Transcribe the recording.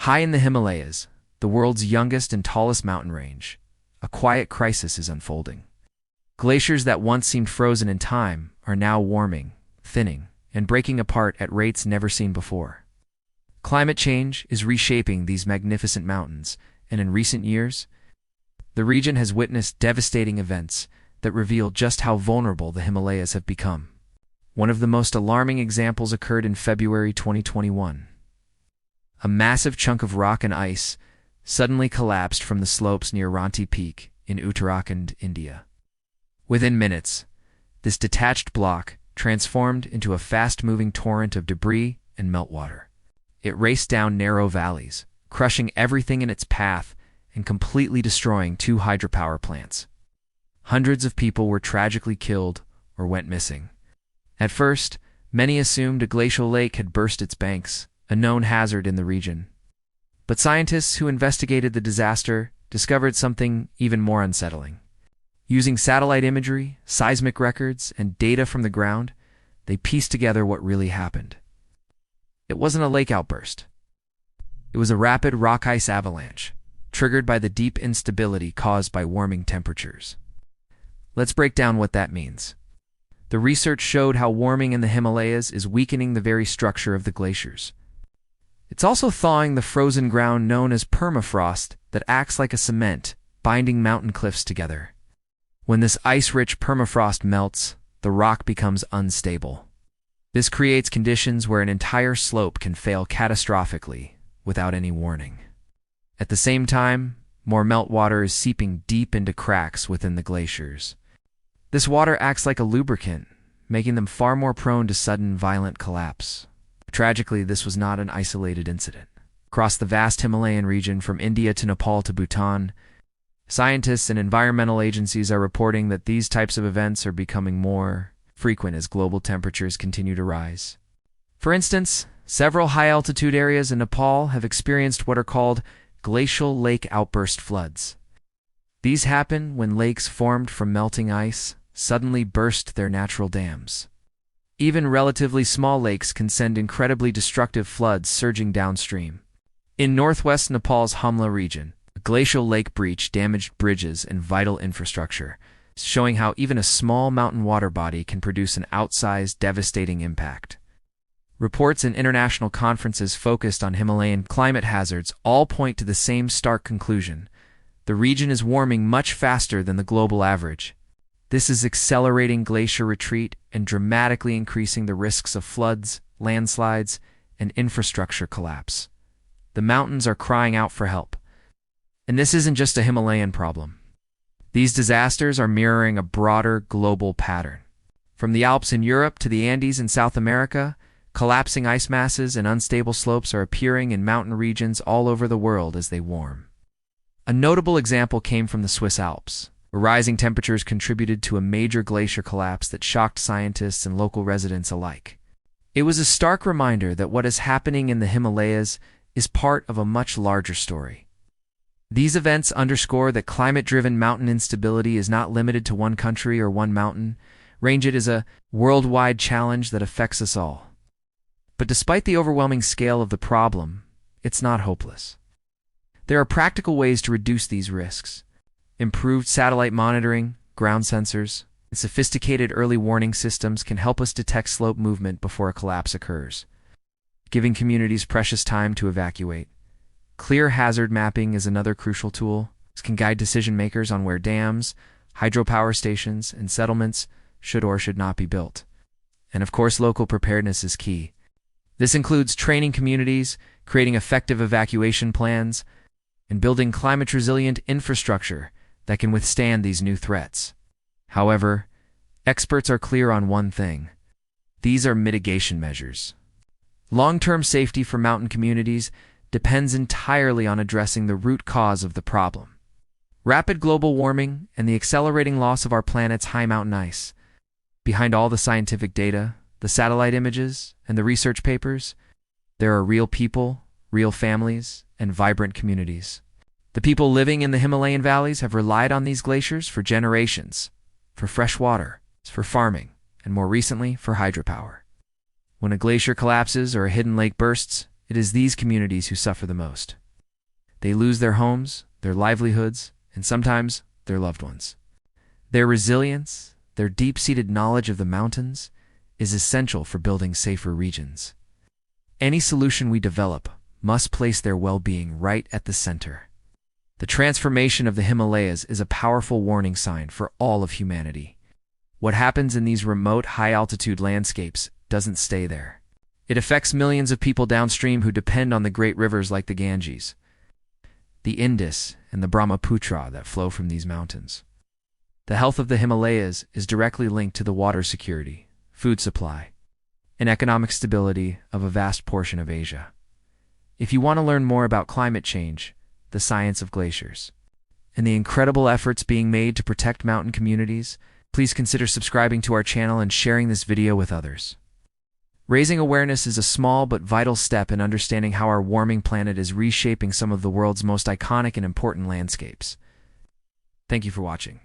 High in the Himalayas, the world's youngest and tallest mountain range, a quiet crisis is unfolding. Glaciers that once seemed frozen in time are now warming, thinning, and breaking apart at rates never seen before. Climate change is reshaping these magnificent mountains, and in recent years, the region has witnessed devastating events that reveal just how vulnerable the Himalayas have become. One of the most alarming examples occurred in February 2021. A massive chunk of rock and ice suddenly collapsed from the slopes near Ranti Peak in Uttarakhand, India. Within minutes, this detached block transformed into a fast-moving torrent of debris and meltwater. It raced down narrow valleys, crushing everything in its path and completely destroying 2 hydropower plants. Hundreds of people were tragically killed or went missing. At first, many assumed a glacial lake had burst its banks, a known hazard in the region. But scientists who investigated the disaster discovered something even more unsettling. Using satellite imagery, seismic records, and data from the ground, they pieced together what really happened. It wasn't a lake outburst. It was a rapid rock ice avalanche, triggered by the deep instability caused by warming temperatures. Let's break down what that means. The research showed how warming in the Himalayas is weakening the very structure of the glaciers. It's also thawing the frozen ground known as permafrost that acts like a cement, binding mountain cliffs together. When this ice-rich permafrost melts, the rock becomes unstable. This creates conditions where an entire slope can fail catastrophically without any warning. At the same time, more meltwater is seeping deep into cracks within the glaciers. This water acts like a lubricant, making them far more prone to sudden, violent collapse. Tragically, this was not an isolated incident. Across the vast Himalayan region from India to Nepal to Bhutan, scientists and environmental agencies are reporting that these types of events are becoming more frequent as global temperatures continue to rise. For instance, several high-altitude areas in Nepal have experienced what are called glacial lake outburst floods. These happen when lakes formed from melting ice suddenly burst their natural dams. Even relatively small lakes can send incredibly destructive floods surging downstream. In northwest Nepal's Humla region, a glacial lake breach damaged bridges and vital infrastructure, showing how even a small mountain water body can produce an outsized, devastating impact. Reports in international conferences focused on Himalayan climate hazards all point to the same stark conclusion. The region is warming much faster than the global average. This is accelerating glacier retreat and dramatically increasing the risks of floods, landslides, and infrastructure collapse. The mountains are crying out for help. And this isn't just a Himalayan problem. These disasters are mirroring a broader global pattern. From the Alps in Europe to the Andes in South America, collapsing ice masses and unstable slopes are appearing in mountain regions all over the world as they warm. A notable example came from the Swiss Alps, where rising temperatures contributed to a major glacier collapse that shocked scientists and local residents alike. It was a stark reminder that what is happening in the Himalayas is part of a much larger story. These events underscore that climate-driven mountain instability is not limited to one country or one mountain. It is a worldwide challenge that affects us all. But despite the overwhelming scale of the problem, it's not hopeless. There are practical ways to reduce these risks. Improved satellite monitoring, ground sensors, and sophisticated early warning systems can help us detect slope movement before a collapse occurs, giving communities precious time to evacuate. Clear hazard mapping is another crucial tool. This can guide decision makers on where dams, hydropower stations, and settlements should or should not be built. And of course, local preparedness is key. This includes training communities, creating effective evacuation plans, and building climate-resilient infrastructure that can withstand these new threats. However, experts are clear on one thing. These are mitigation measures. Long-term safety for mountain communities depends entirely on addressing the root cause of the problem. Rapid global warming and the accelerating loss of our planet's high mountain ice. Behind all the scientific data, the satellite images, and the research papers, there are real people, real families, and vibrant communities. The people living in the Himalayan valleys have relied on these glaciers for generations, for fresh water, for farming, and more recently, for hydropower. When a glacier collapses or a hidden lake bursts, it is these communities who suffer the most. They lose their homes, their livelihoods, and sometimes their loved ones. Their resilience, their deep-seated knowledge of the mountains, is essential for building safer regions. Any solution we develop must place their well-being right at the center. The transformation of the Himalayas is a powerful warning sign for all of humanity. What happens in these remote, high-altitude landscapes doesn't stay there. It affects millions of people downstream who depend on the great rivers like the Ganges, the Indus, and the Brahmaputra that flow from these mountains. The health of the Himalayas is directly linked to the water security, food supply, and economic stability of a vast portion of Asia. If you want to learn more about climate change, the science of glaciers, and the incredible efforts being made to protect mountain communities, please consider subscribing to our channel and sharing this video with others. Raising awareness is a small but vital step in understanding how our warming planet is reshaping some of the world's most iconic and important landscapes. Thank you for watching.